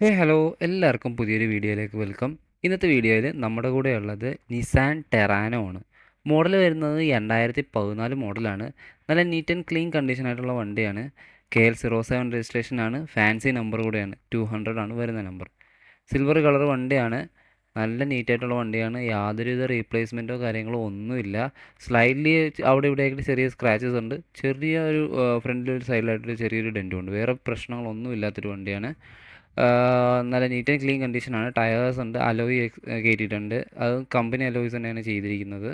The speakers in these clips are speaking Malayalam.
ഹലോ, എല്ലാവർക്കും പുതിയൊരു വീഡിയോയിലേക്ക് വെൽക്കം. ഇന്നത്തെ വീഡിയോയിൽ നമ്മുടെ കൂടെ ഉള്ളത് നിസാൻ ടെറാനോ ആണ്. മോഡൽ വരുന്നത് 2014 മോഡലാണ്. നല്ല നീറ്റ് ആൻഡ് ക്ലീൻ കണ്ടീഷനായിട്ടുള്ള വണ്ടിയാണ്. KL07 രജിസ്ട്രേഷനാണ്. ഫാൻസി നമ്പർ കൂടെയാണ്, 200 ആണ് വരുന്ന നമ്പർ. സിൽവർ കളർ വണ്ടിയാണ്. നല്ല നീറ്റായിട്ടുള്ള വണ്ടിയാണ്. യാതൊരുവിധ റീപ്ലേസ്മെൻറ്റോ കാര്യങ്ങളോ ഒന്നുമില്ല. സ്ലൈഡ്ലി അവിടെ ഇവിടെയായിട്ട് ചെറിയ സ്ക്രാച്ചസ് ഉണ്ട്. ചെറിയ ഒരു ഫ്രണ്ടിലൊരു സൈഡിലായിട്ടൊരു ചെറിയൊരു ഡെൻറ്റും ഉണ്ട്. വേറെ പ്രശ്നങ്ങളൊന്നും ഇല്ലാത്തൊരു വണ്ടിയാണ്. നല്ല നീറ്റ് ആൻഡ് ക്ലീൻ കണ്ടീഷനാണ്. ടയേഴ്സ് ഉണ്ട്, അലോയ് കയറ്റിയിട്ടുണ്ട്. അത് കമ്പനി അലോയ്സ് തന്നെയാണ് ചെയ്തിരിക്കുന്നത്.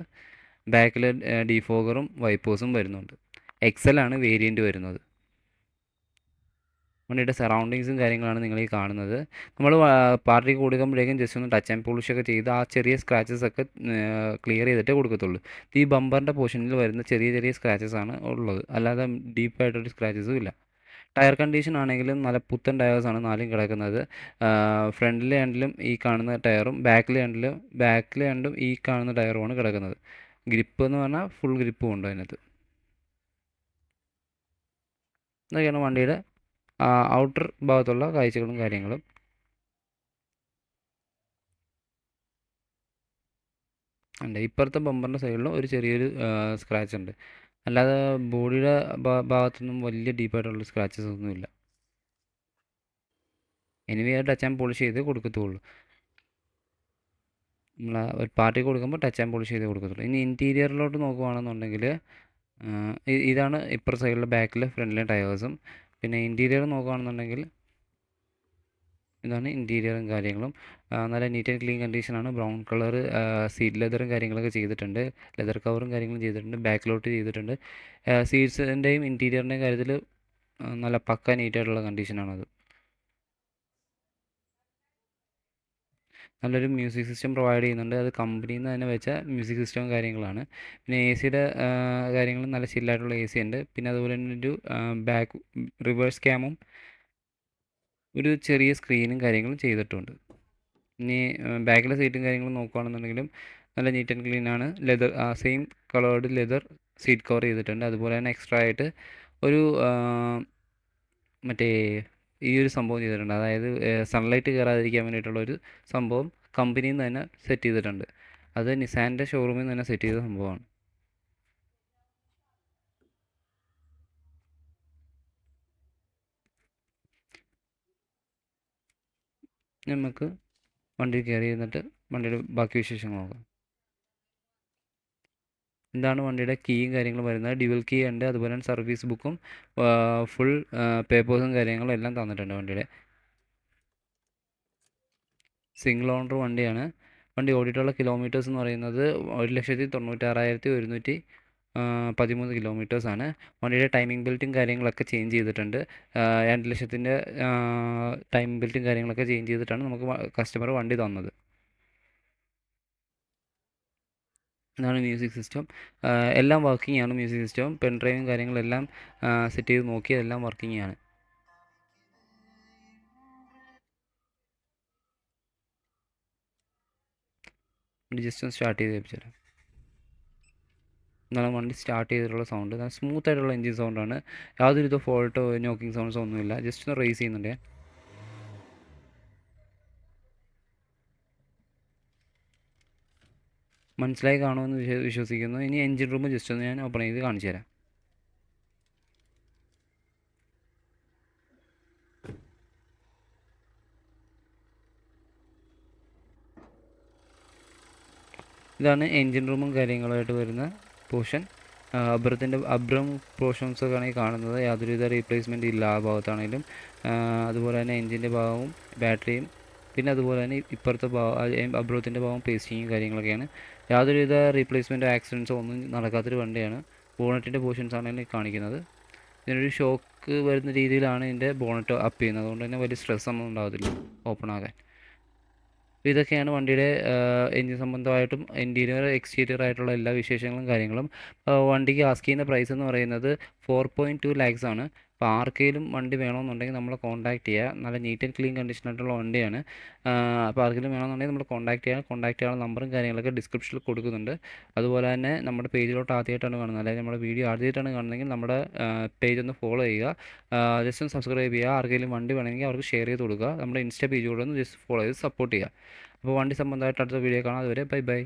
ബാക്കിൽ ഡിഫോഗറും വൈപ്പേഴ്സും വരുന്നുണ്ട്. എക്സൽ ആണ് വേരിയൻറ്റ് വരുന്നത്. വണ്ടിയുടെ സറൗണ്ടിങ്സും കാര്യങ്ങളാണ് നിങ്ങൾ ഈ കാണുന്നത്. നമ്മൾ പാർട്ടിക്ക് കൊടുക്കുമ്പോഴേക്കും ജസ്റ്റ് ഒന്ന് ടച്ച് ആൻഡ് പോളിഷ് ഒക്കെ ചെയ്ത് ആ ചെറിയ സ്ക്രാച്ചസ് ഒക്കെ ക്ലിയർ ചെയ്തിട്ടേ കൊടുക്കത്തുള്ളൂ. ഈ ബമ്പറിൻ്റെ പോർഷനിൽ വരുന്ന ചെറിയ ചെറിയ സ്ക്രാച്ചസ് ആണ് ഉള്ളത്, അല്ലാതെ ഡീപ്പായിട്ടൊരു സ്ക്രാച്ചസും ഇല്ല. ടയർ കണ്ടീഷൻ ആണെങ്കിലും നല്ല പുത്തൻ ടയേഴ്സാണ് നാലും കിടക്കുന്നത്. ഫ്രണ്ടിലെ ഹാൻഡിലും ഈ കാണുന്ന ടയറും ബാക്കിലെ ഹാൻഡും ഈ കാണുന്ന ടയറുമാണ് കിടക്കുന്നത്. ഗ്രിപ്പ് എന്ന് പറഞ്ഞാൽ ഫുൾ ഗ്രിപ്പും ഉണ്ട് അതിനകത്ത്. ഇതൊക്കെയാണ് വണ്ടിയുടെ ഔട്ടർ ഭാഗത്തുള്ള കാഴ്ചകളും കാര്യങ്ങളും. ഉണ്ട്, ഇപ്പുറത്തെ ബമ്പറിൻ്റെ സൈഡിലും ഒരു ചെറിയൊരു സ്ക്രാച്ച് ഉണ്ട്. അല്ലാതെ ബോഡിയുടെ ഭാഗത്തൊന്നും വലിയ ഡീപ്പായിട്ടുള്ള സ്ക്രാച്ചസ് ഒന്നുമില്ല. എനിവേ ടച്ച് ആൻഡ് പോളിഷ് ചെയ്ത് കൊടുക്കത്തുള്ളൂ. നമ്മൾ ഒരു പാർട്ടിക്ക് കൊടുക്കുമ്പോൾ ടച്ച് ആൻഡ് പോളിഷ് ചെയ്ത് കൊടുക്കത്തുള്ളൂ. ഇനി ഇൻറ്റീരിയറിലോട്ട് നോക്കുകയാണെന്നുണ്ടെങ്കിൽ ഇതാണ് ഇപ്പുറ സൈഡിലെ ബാക്കിലെ ഫ്രണ്ടിലെ ടയേഴ്സും. പിന്നെ ഇൻറ്റീരിയർ നോക്കുകയാണെന്നുണ്ടെങ്കിൽ ഇതാണ് ഇൻറ്റീരിയറും കാര്യങ്ങളും. നല്ല നീറ്റ് ആൻഡ് ക്ലീൻ കണ്ടീഷനാണ്. ബ്രൗൺ കളർ സീറ്റ് ലെതറും കാര്യങ്ങളൊക്കെ ചെയ്തിട്ടുണ്ട്. ലെതർ കവറും കാര്യങ്ങളും ചെയ്തിട്ടുണ്ട്. ബാക്കിലോട്ട് ചെയ്തിട്ടുണ്ട്. സീറ്റ്സിൻ്റെയും ഇൻറ്റീരിയറിൻ്റെയും കാര്യത്തിൽ നല്ല പക്ക നീറ്റായിട്ടുള്ള കണ്ടീഷനാണത്. നല്ലൊരു മ്യൂസിക് സിസ്റ്റം പ്രൊവൈഡ് ചെയ്യുന്നുണ്ട്. അത് കമ്പനിയിൽ നിന്ന് തന്നെ വെച്ച മ്യൂസിക് സിസ്റ്റവും കാര്യങ്ങളാണ്. പിന്നെ എ സിയുടെ കാര്യങ്ങളും നല്ല ചില്ലായിട്ടുള്ള എ സി ഉണ്ട്. പിന്നെ അതുപോലെ തന്നെ ഒരു ബാക്ക് റിവേഴ്സ് ക്യാമും ഒരു ചെറിയ സ്ക്രീനും കാര്യങ്ങളും ചെയ്തിട്ടുണ്ട്. ഇനി ബാക്കിലെ സീറ്റും കാര്യങ്ങളും നോക്കുകയാണെന്നുണ്ടെങ്കിലും നല്ല നീറ്റ് ആൻഡ് ക്ലീൻ ആണ്. Leather same coloured leather seat cover ചെയ്തിട്ടുണ്ട്. അതുപോലെ തന്നെ എക്സ്ട്രാ ആയിട്ട് ഒരു മറ്റേ ഈ ഒരു സംഭവം ചെയ്തിട്ടുണ്ട്. അതായത് സൺലൈറ്റ് കയറാതിരിക്കാൻ വേണ്ടിയിട്ടുള്ളൊരു സംഭവം കമ്പനിയിൽ നിന്ന് തന്നെ സെറ്റ് ചെയ്തിട്ടുണ്ട്. അത് നിസാൻ്റെ ഷോറൂമിൽ നിന്ന് തന്നെ സെറ്റ് ചെയ്ത സംഭവമാണ്. നമുക്ക് വണ്ടിയിൽ കയറി ഇരുന്നിട്ട് വണ്ടിയുടെ ബാക്കി വിശേഷങ്ങൾ നോക്കാം. ഇതാണ് വണ്ടിയുടെ കീയും കാര്യങ്ങളും വരുന്നത്. ഡ്യുവൽ കീ ഉണ്ട്. അതുപോലെ തന്നെ സർവീസ് ബുക്കും ഫുൾ പേപ്പേഴ്സും കാര്യങ്ങളും എല്ലാം തന്നിട്ടുണ്ട്. വണ്ടിയുടെ സിംഗിൾ ഓണർ വണ്ടിയാണ്. വണ്ടി ഓടിയിട്ടുള്ള കിലോമീറ്റേഴ്സ് എന്ന് പറയുന്നത് 1,96,113 കിലോമീറ്റേഴ്സാണ്. വണ്ടിയുടെ ടൈമിംഗ് ബെൽറ്റും കാര്യങ്ങളൊക്കെ ചേഞ്ച് ചെയ്തിട്ടുണ്ട്. 2,00,000 ടൈമിംഗ് ബെൽറ്റും കാര്യങ്ങളൊക്കെ ചേഞ്ച് ചെയ്തിട്ടാണ് നമുക്ക് കസ്റ്റമർ വണ്ടി തന്നത്. ഇതാണ് മ്യൂസിക് സിസ്റ്റം. എല്ലാം വർക്കിംഗ് ആണ്. മ്യൂസിക് സിസ്റ്റവും പെൻ ഡ്രൈവും കാര്യങ്ങളെല്ലാം സെറ്റ് ചെയ്ത് നോക്കി, എല്ലാം വർക്കിംഗ് ആണ്. വണ്ടി ജസ്റ്റ് ഒന്ന് സ്റ്റാർട്ട് ചെയ്ത് വെച്ചാൽ എന്നാലും വണ്ടി സ്റ്റാർട്ട് ചെയ്തിട്ടുള്ള സൗണ്ട് നല്ല സ്മൂത്ത് ആയിട്ടുള്ള എൻജിൻ സൗണ്ടാണ്. യാതൊരുവിധ ഫോൾട്ടോ നോക്കിങ് സൗണ്ട്സോ ഒന്നുമില്ല. ജസ്റ്റ് ഒന്ന് റേസ് ചെയ്യുന്നുണ്ട്. മനസ്സിലായി കാണുമെന്ന് വിശ്വസിക്കുന്നു. ഇനി എൻജിൻ റൂം ജസ്റ്റ് ഒന്ന് ഞാൻ ഓപ്പൺ ചെയ്ത് കാണിച്ചു തരാം. ഇതാണ് എൻജിൻ റൂമും കാര്യങ്ങളായിട്ട് വരുന്ന പോർഷൻ. അബ്രം പോർഷൻസൊക്കെയാണ് ഈ കാണുന്നത്. യാതൊരുവിധ റീപ്ലേസ്മെൻറ്റ് ഇല്ല ആ ഭാഗത്താണെങ്കിലും. അതുപോലെ തന്നെ എൻജിൻ്റെ ഭാഗവും ബാറ്ററിയും പിന്നെ അതുപോലെ തന്നെ ഇപ്പുറത്തെ അബ്രത്തിൻ്റെ ഭാഗം പേസ്റ്റിങ്ങും കാര്യങ്ങളൊക്കെയാണ്. യാതൊരുവിധ റീപ്ലേസ്മെൻറ്റോ ആക്സിഡൻസോ ഒന്നും നടക്കാത്തൊരു വണ്ടിയാണ്. ബോണറ്റിൻ്റെ പോർഷൻസാണ് ഈ കാണിക്കുന്നത്. ഇതിനൊരു ഷോക്ക് വരുന്ന രീതിയിലാണ് ഇതിൻ്റെ ബോണറ്റ് അപ്പ് ചെയ്യുന്നത്. അതുകൊണ്ട് തന്നെ വലിയ സ്ട്രെസ് ഒന്നും ഉണ്ടാകത്തില്ല ഓപ്പൺ ആകാൻ. ഇതൊക്കെയാണ് വണ്ടിയുടെ എൻജിൻ സംബന്ധമായിട്ടും ഇൻറ്റീരിയർ എക്സ്റ്റീരിയർ ആയിട്ടുള്ള എല്ലാ വിശേഷങ്ങളും കാര്യങ്ങളും. വണ്ടിക്ക് ആസ്ക് ചെയ്യുന്ന പ്രൈസ് എന്ന് പറയുന്നത് 4.2 lakhs ആണ്. അപ്പോൾ ആർക്കെങ്കിലും വണ്ടി വേണമെന്നുണ്ടെങ്കിൽ നമ്മളെ കോൺടാക്റ്റ് ചെയ്യുക. നല്ല നീറ്റ് ആൻഡ് ക്ലീൻ കണ്ടീഷനായിട്ടുള്ള വണ്ടിയാണ്. അപ്പോൾ ആർക്കെങ്കിലും വേണമെന്നുണ്ടെങ്കിൽ നമ്മൾ കോൺടാക്റ്റ് ചെയ്യാനുള്ള നമ്പറും കാര്യങ്ങളൊക്കെ ഡിസ്ക്രിപ്ഷനിൽ കൊടുക്കുന്നുണ്ട്. അതുപോലെ തന്നെ നമ്മുടെ പേജിലോട്ട് ആദ്യമായിട്ടാണ് കാണുന്നത്, അല്ലെങ്കിൽ നമ്മുടെ വീഡിയോ ആദ്യമായിട്ടാണ് കാണുന്നതെങ്കിൽ നമ്മുടെ പേജ് ഒന്ന് ഫോളോ ചെയ്യുക, ജസ്റ്റ് ഒന്ന് സബ്സ്ക്രൈബ് ചെയ്യുക. ആർക്കെങ്കിലും വണ്ടി വേണമെങ്കിൽ അവർക്ക് ഷെയർ ചെയ്ത് കൊടുക്കുക. നമ്മുടെ ഇൻസ്റ്റാ പേജ് കൂടെ ഒന്ന് ജസ്റ്റ് ഫോളോ ചെയ്ത് സപ്പോർട്ട് ചെയ്യുക. അപ്പോൾ വണ്ടി സംബന്ധമായിട്ട് അടുത്ത വീഡിയോ കാണാം. അതുവരെ ബൈ ബൈ.